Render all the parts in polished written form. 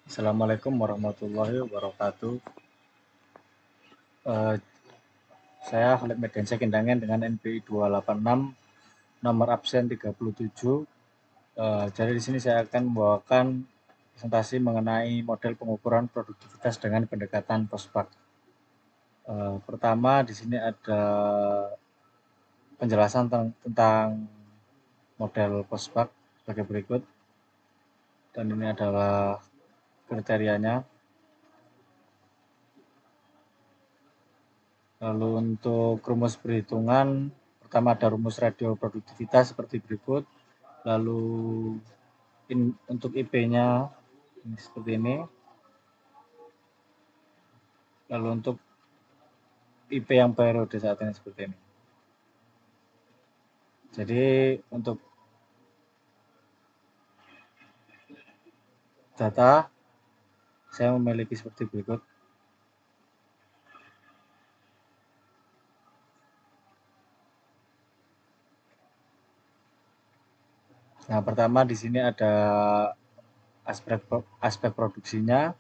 Assalamualaikum warahmatullahi wabarakatuh. Eh, saya Khalid Medansyah Kindangen dengan NPI 286, nomor absen 37. Jadi di sini saya akan membawakan presentasi mengenai model pengukuran produktivitas dengan pendekatan post-bac. Pertama di sini ada penjelasan tentang model post-bac sebagai berikut, dan ini adalah kriterianya. Lalu untuk rumus perhitungan, pertama ada rumus radio produktivitas seperti berikut. Lalu untuk IP-nya seperti ini. Lalu untuk IP yang periode saat ini seperti ini. Jadi untuk data saya memiliki seperti berikut. Nah, pertama di sini ada aspek produksinya.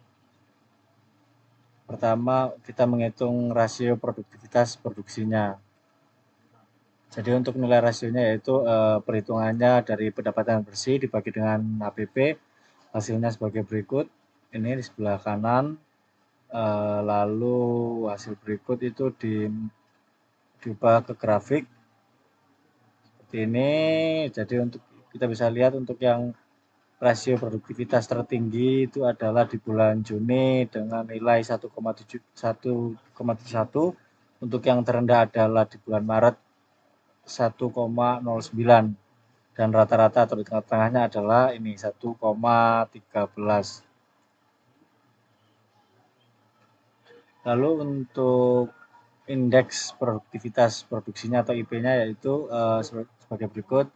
Pertama kita menghitung rasio produktivitas produksinya. Jadi untuk nilai rasionya yaitu perhitungannya dari pendapatan bersih dibagi dengan HPP. Hasilnya sebagai berikut. Ini di sebelah kanan. Lalu hasil berikut itu diubah ke grafik seperti ini. Jadi untuk kita bisa lihat untuk yang rasio produktivitas tertinggi itu adalah di bulan Juni dengan nilai 1,71. Untuk yang terendah adalah di bulan Maret 1,09, dan rata-rata atau di tengah-tengahnya adalah ini 1,13. Lalu untuk indeks produktivitas produksinya atau IP-nya yaitu sebagai berikut.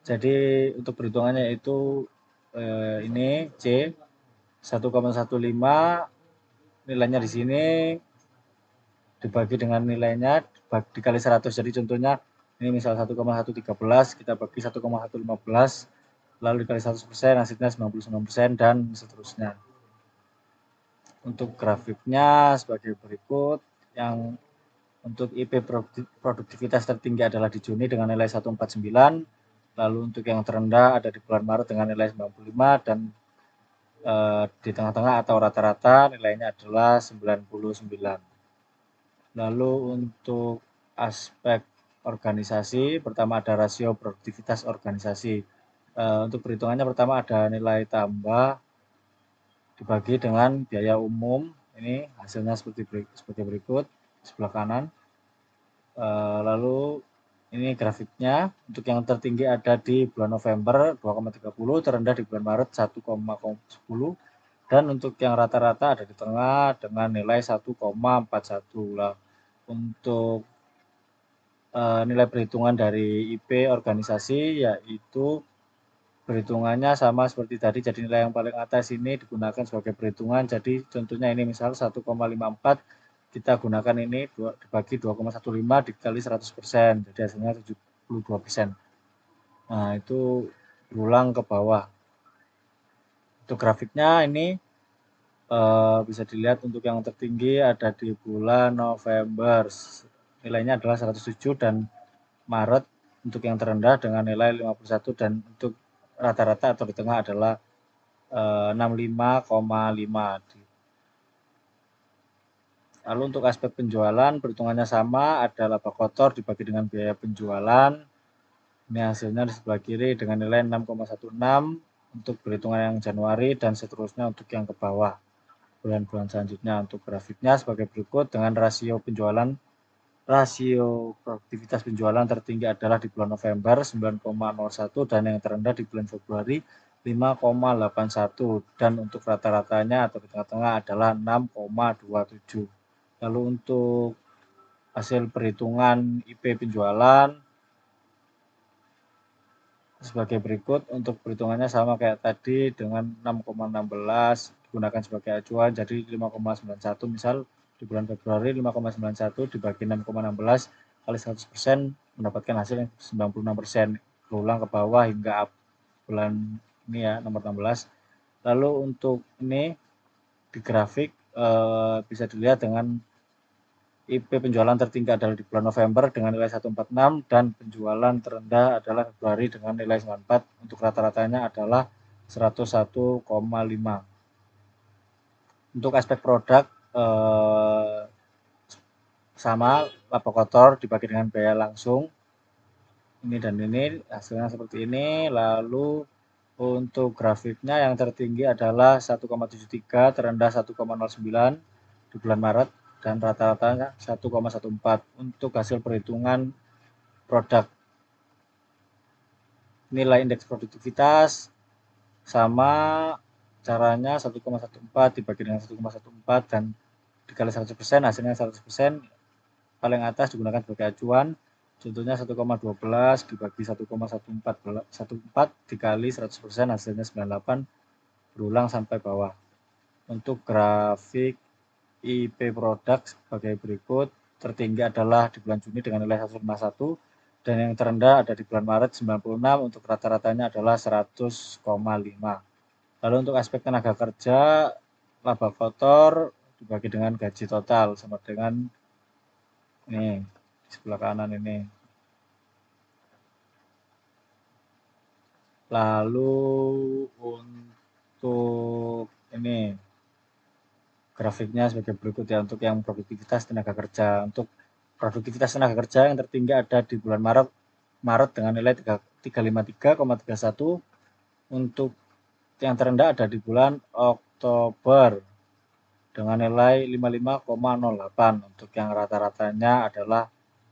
Jadi untuk perhitungannya yaitu ini C 1,15, nilainya di sini dibagi dengan nilainya dikali 100. Jadi contohnya ini misal 1,113 kita bagi 1,115 lalu dikali 100%, hasilnya 99% dan seterusnya. Untuk grafiknya sebagai berikut. Yang untuk IP produktivitas tertinggi adalah di Juni dengan nilai 149, lalu untuk yang terendah ada di bulan Maret dengan nilai 95, dan di tengah-tengah atau rata-rata nilainya adalah 99. Lalu untuk aspek organisasi, pertama ada rasio produktivitas organisasi. Untuk perhitungannya pertama ada nilai tambah dibagi dengan biaya umum. Ini hasilnya seperti berikut sebelah kanan. Lalu ini grafiknya. Untuk yang tertinggi ada di bulan November 2,30, terendah di bulan Maret 1,10, dan untuk yang rata-rata ada di tengah dengan nilai 1,41. Lah, untuk nilai perhitungan dari IP organisasi yaitu perhitungannya sama seperti tadi. Jadi nilai yang paling atas ini digunakan sebagai perhitungan. Jadi contohnya ini misal 1,54, kita gunakan ini dibagi 2,15 dikali 100%, jadi hasilnya 72%. Nah, itu berulang ke bawah. Untuk grafiknya ini bisa dilihat untuk yang tertinggi ada di bulan November, nilainya adalah 107, dan Maret untuk yang terendah dengan nilai 51, dan untuk rata-rata atau di tengah adalah 65,5. Lalu untuk aspek penjualan perhitungannya sama, ada laba kotor dibagi dengan biaya penjualan. Ini hasilnya di sebelah kiri dengan nilai 6,16 untuk perhitungan yang Januari, dan seterusnya untuk yang ke bawah bulan-bulan selanjutnya. Untuk grafiknya sebagai berikut dengan rasio produktivitas penjualan tertinggi adalah di bulan November 9,01, dan yang terendah di bulan Februari 5,81, dan untuk rata-ratanya atau di tengah-tengah adalah 6,27. Lalu untuk hasil perhitungan IP penjualan sebagai berikut. Untuk perhitungannya sama kayak tadi dengan 6,16 digunakan sebagai acuan, jadi 5,91. Misal di bulan Februari 5,91 dibagi 6,16 kali 100% mendapatkan hasil 96%. Berulang ke bawah hingga bulan ini ya, nomor 16. Lalu untuk ini di grafik bisa dilihat dengan IP penjualan tertinggi adalah di bulan November dengan nilai 146 dan penjualan terendah adalah Februari dengan nilai 94. Untuk rata-ratanya adalah 101,5. Untuk aspek produk sama laba kotor dibagi dengan biaya langsung ini dan ini hasilnya seperti ini. Lalu untuk grafiknya yang tertinggi adalah 1,73, terendah 1,09 di bulan Maret dan rata-ratanya 1,14. Untuk hasil perhitungan produk nilai indeks produktivitas sama caranya 1,14 dibagi dengan 1,14 dan dikali 100% hasilnya 100%. Paling atas digunakan sebagai acuan, contohnya 1,12 dibagi 1,14 dikali 100% hasilnya 98, berulang sampai bawah. Untuk grafik IP produk sebagai berikut, tertinggi adalah di bulan Juni dengan nilai 151 dan yang terendah ada di bulan Maret 96. Untuk rata-ratanya adalah 100,5. Lalu untuk aspek tenaga kerja, laba kotor dibagi dengan gaji total sama dengan ini di sebelah kanan ini. Lalu untuk ini grafiknya sebagai berikut ya, untuk yang produktivitas tenaga kerja. Untuk produktivitas tenaga kerja yang tertinggi ada di bulan Maret dengan nilai 353,31. Untuk yang terendah ada di bulan Oktober dengan nilai 55,08. Untuk yang rata-ratanya adalah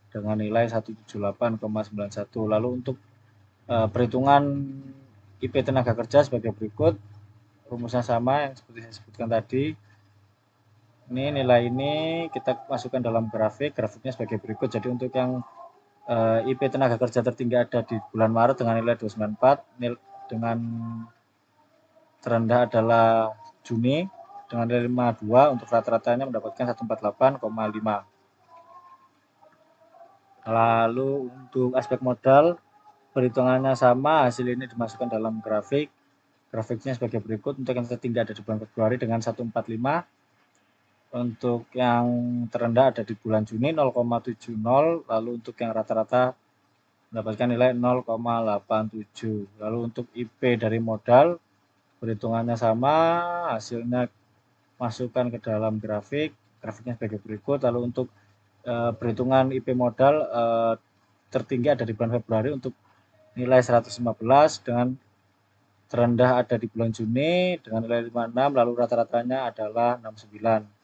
dengan nilai 178,91. Lalu untuk perhitungan IP tenaga kerja sebagai berikut, rumusnya sama yang seperti saya sebutkan tadi. Ini nilai ini kita masukkan dalam grafiknya sebagai berikut. Jadi untuk yang IP tenaga kerja tertinggi ada di bulan Maret dengan nilai 294, dengan terendah adalah Juni dengan nilai 52. Untuk rata-ratanya mendapatkan 148,5. Lalu untuk aspek modal, perhitungannya sama, hasil ini dimasukkan dalam grafiknya sebagai berikut. Untuk yang tertinggi ada di bulan Februari dengan 145, untuk yang terendah ada di bulan Juni 0,70, lalu untuk yang rata-rata mendapatkan nilai 0,87. Lalu untuk IP dari modal, perhitungannya sama, hasilnya masukkan ke dalam grafiknya sebagai berikut. Lalu untuk perhitungan IP modal tertinggi ada di bulan Februari untuk nilai 115 dengan terendah ada di bulan Juni dengan nilai 56, lalu rata-ratanya adalah 69.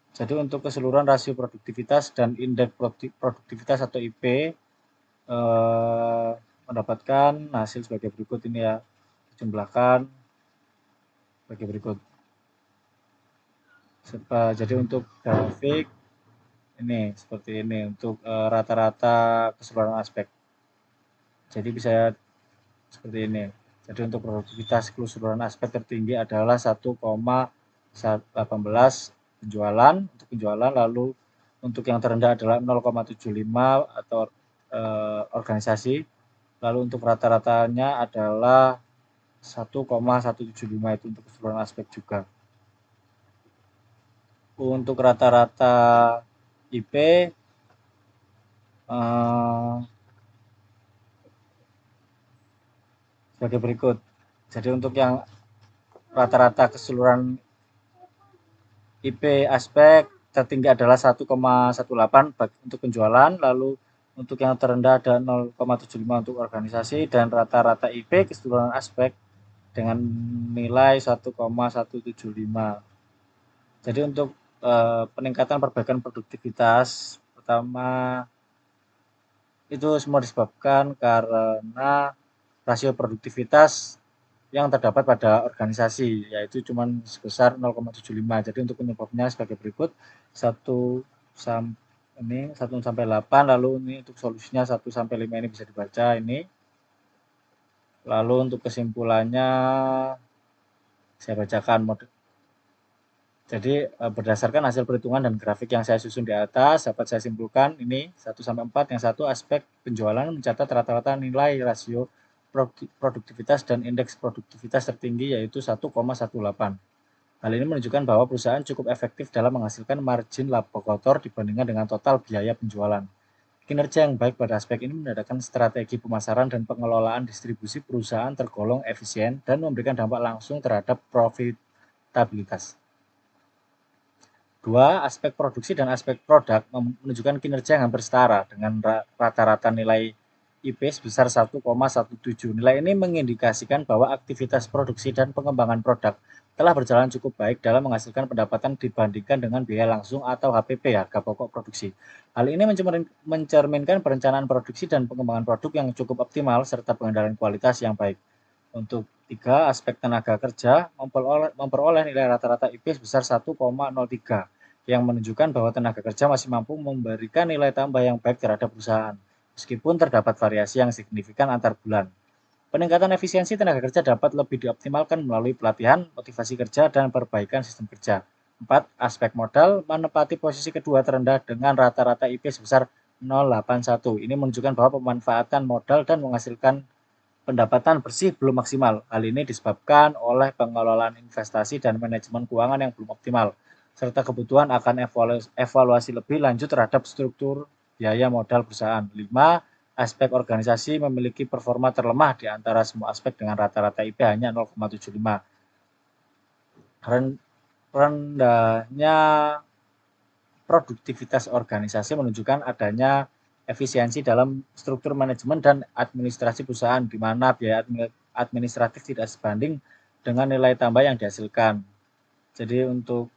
Jadi untuk keseluruhan rasio produktivitas dan indeks produktivitas atau IP mendapatkan hasil sebagai berikut ini ya, dijumlahkan sebagai berikut. Jadi untuk grafik ini seperti ini untuk rata-rata keseluruhan aspek. Jadi bisa seperti ini. Jadi untuk produktivitas keseluruhan aspek tertinggi adalah 1,18 penjualan untuk penjualan, lalu untuk yang terendah adalah 0,75 atau organisasi, lalu untuk rata-ratanya adalah 1,175 itu untuk keseluruhan aspek juga. Untuk rata-rata IP sebagai berikut. Jadi untuk yang rata-rata keseluruhan IP aspek tertinggi adalah 1,18 untuk penjualan, lalu untuk yang terendah ada 0,75 untuk organisasi, dan rata-rata IP keseluruhan aspek dengan nilai 1,175. Jadi untuk peningkatan perbaikan produktivitas pertama itu semua disebabkan karena rasio produktivitas yang terdapat pada organisasi yaitu cuma sebesar 0,75. Jadi untuk penyebabnya sebagai berikut, 1 sampai 8, lalu ini untuk solusinya 1 sampai 5 ini bisa dibaca ini. Lalu untuk kesimpulannya saya bacakan Jadi berdasarkan hasil perhitungan dan grafik yang saya susun di atas, dapat saya simpulkan ini 1 sampai 4. Yang satu, aspek penjualan mencatat rata-rata nilai rasio produktivitas dan indeks produktivitas tertinggi yaitu 1,18. Hal ini menunjukkan bahwa perusahaan cukup efektif dalam menghasilkan margin laba kotor dibandingkan dengan total biaya penjualan. Kinerja yang baik pada aspek ini menandakan strategi pemasaran dan pengelolaan distribusi perusahaan tergolong efisien dan memberikan dampak langsung terhadap profitabilitas. Dua, aspek produksi dan aspek produk menunjukkan kinerja yang hampir setara dengan rata-rata nilai IP sebesar 1,17. Nilai ini mengindikasikan bahwa aktivitas produksi dan pengembangan produk telah berjalan cukup baik dalam menghasilkan pendapatan dibandingkan dengan biaya langsung atau HPP, harga pokok produksi. Hal ini mencerminkan perencanaan produksi dan pengembangan produk yang cukup optimal serta pengendalian kualitas yang baik. Untuk tiga, aspek tenaga kerja memperoleh nilai rata-rata IP sebesar 1,03 yang menunjukkan bahwa tenaga kerja masih mampu memberikan nilai tambah yang baik terhadap perusahaan, meskipun terdapat variasi yang signifikan antar bulan. Peningkatan efisiensi tenaga kerja dapat lebih dioptimalkan melalui pelatihan, motivasi kerja, dan perbaikan sistem kerja. 4. Aspek modal menempati posisi kedua terendah dengan rata-rata IP sebesar 0,81. Ini menunjukkan bahwa pemanfaatan modal dan menghasilkan pendapatan bersih belum maksimal. Hal ini disebabkan oleh pengelolaan investasi dan manajemen keuangan yang belum optimal, serta kebutuhan akan evaluasi lebih lanjut terhadap struktur biaya modal perusahaan. 5. Aspek organisasi memiliki performa terlemah di antara semua aspek dengan rata-rata IP hanya 0,75. Rendahnya produktivitas organisasi menunjukkan adanya efisiensi dalam struktur manajemen dan administrasi perusahaan, di mana biaya administratif tidak sebanding dengan nilai tambah yang dihasilkan. Jadi untuk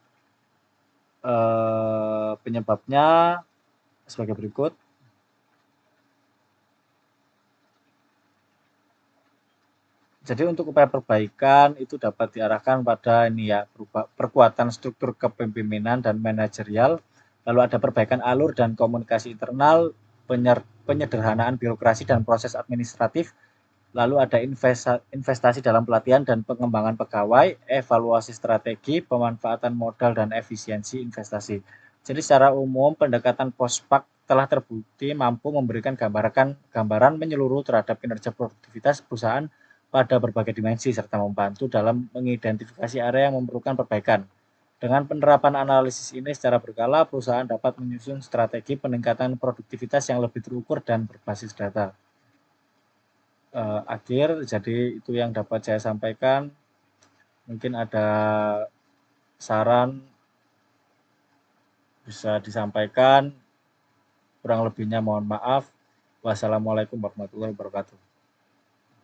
penyebabnya sebagai berikut. Jadi untuk upaya perbaikan itu dapat diarahkan pada ini ya, perkuatan struktur kepemimpinan dan manajerial, lalu ada perbaikan alur dan komunikasi internal, penyederhanaan birokrasi dan proses administratif, lalu ada investasi dalam pelatihan dan pengembangan pegawai, evaluasi strategi, pemanfaatan modal dan efisiensi investasi. Jadi secara umum pendekatan pospak telah terbukti mampu memberikan gambaran menyeluruh terhadap kinerja produktivitas perusahaan pada berbagai dimensi serta membantu dalam mengidentifikasi area yang memerlukan perbaikan. Dengan penerapan analisis ini secara berkala, perusahaan dapat menyusun strategi peningkatan produktivitas yang lebih terukur dan berbasis data. Akhir, jadi itu yang dapat saya sampaikan. Mungkin ada saran bisa disampaikan. Kurang lebihnya mohon maaf. Wassalamualaikum warahmatullahi wabarakatuh.